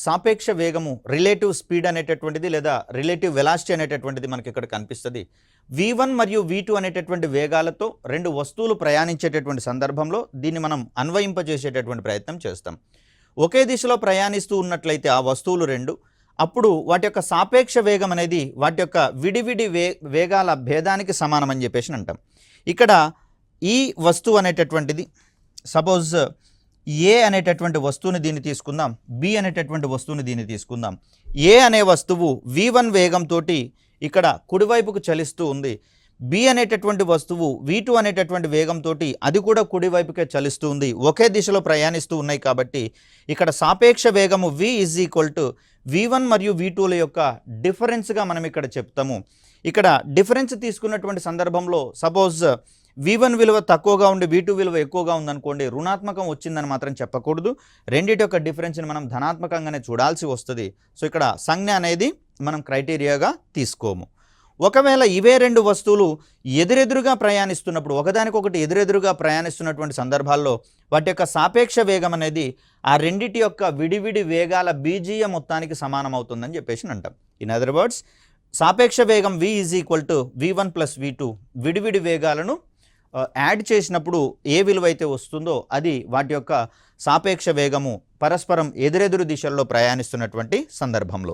సాపేక్ష వేగము relative speed అనేటటువంటిది లేదా రిలేటివ్ వెలాసిటీ అనేటటువంటిది మనకి ఇక్కడ కనిపిస్తుంది. v1 మరియు v2 అనేటటువంటి వేగాలతో రెండు వస్తువులు ప్రయాణించేటటువంటి సందర్భంలో దీన్ని మనం అన్వయింపజేసేటటువంటి ప్రయత్నం చేస్తాం. ఒకే దిశలో ప్రయాణిస్తూ ఉన్నట్లయితే ఆ వస్తువులు రెండు, అప్పుడు వాటి యొక్క సాపేక్ష వేగం అనేది వాటి యొక్క విడివిడి వేగాల భేదానికి సమానం అని చెప్పేసి అంటాం. ఇక్కడ ఈ వస్తువు అనేటటువంటిది సపోజ్ ఏ అనేటటువంటి వస్తువుని దీన్ని తీసుకుందాం, బి అనేటటువంటి వస్తువుని దీన్ని తీసుకుందాం. ఏ అనే వస్తువు v1 వేగంతో ఇక్కడ కుడివైపుకు చలిస్తూ ఉంది. బి అనేటటువంటి వస్తువు v2 అనేటటువంటి వేగంతో అది కూడా కుడివైపుకే చలిస్తూ ఉంది. ఒకే దిశలో ప్రయాణిస్తూ ఉన్నాయి కాబట్టి ఇక్కడ సాపేక్ష వేగము v is equal to v1 మరియు v2ల యొక్క డిఫరెన్స్గా మనం ఇక్కడ చెప్తాము. ఇక్కడ డిఫరెన్స్ తీసుకున్నటువంటి సందర్భంలో సపోజ్ v1 విలువ తక్కువగా ఉండి v2 విలువ ఎక్కువగా ఉందనుకోండి, రుణాత్మకం వచ్చిందని మాత్రం చెప్పకూడదు. రెండింటి యొక్క డిఫరెన్స్ని మనం ధనాత్మకంగానే చూడాల్సి వస్తుంది. సో ఇక్కడ సంజ్ఞ అనేది మనం క్రైటీరియాగా తీసుకోము. ఒకవేళ ఇవే రెండు వస్తువులు ఎదురెదురుగా ప్రయాణిస్తున్నప్పుడు, ఒకదానికొకటి ఎదురెదురుగా ప్రయాణిస్తున్నటువంటి సందర్భాల్లో వాటి యొక్క సాపేక్ష వేగం అనేది ఆ రెండిటి యొక్క విడివిడి వేగాల బీజీయ మొత్తానికి సమానం అవుతుందని చెప్పేసి అంటాం. ఇన్ అదర్ వర్డ్స్, సాపేక్ష వేగం v is equal to v1 plus v2 విడివిడి వేగాలను యాడ్ చేసినప్పుడు ఏ విలువ అయితే వస్తుందో అది వాటి యొక్క సాపేక్ష వేగము పరస్పరం ఎదురెదురు దిశల్లో ప్రయాణిస్తున్నటువంటి సందర్భంలో.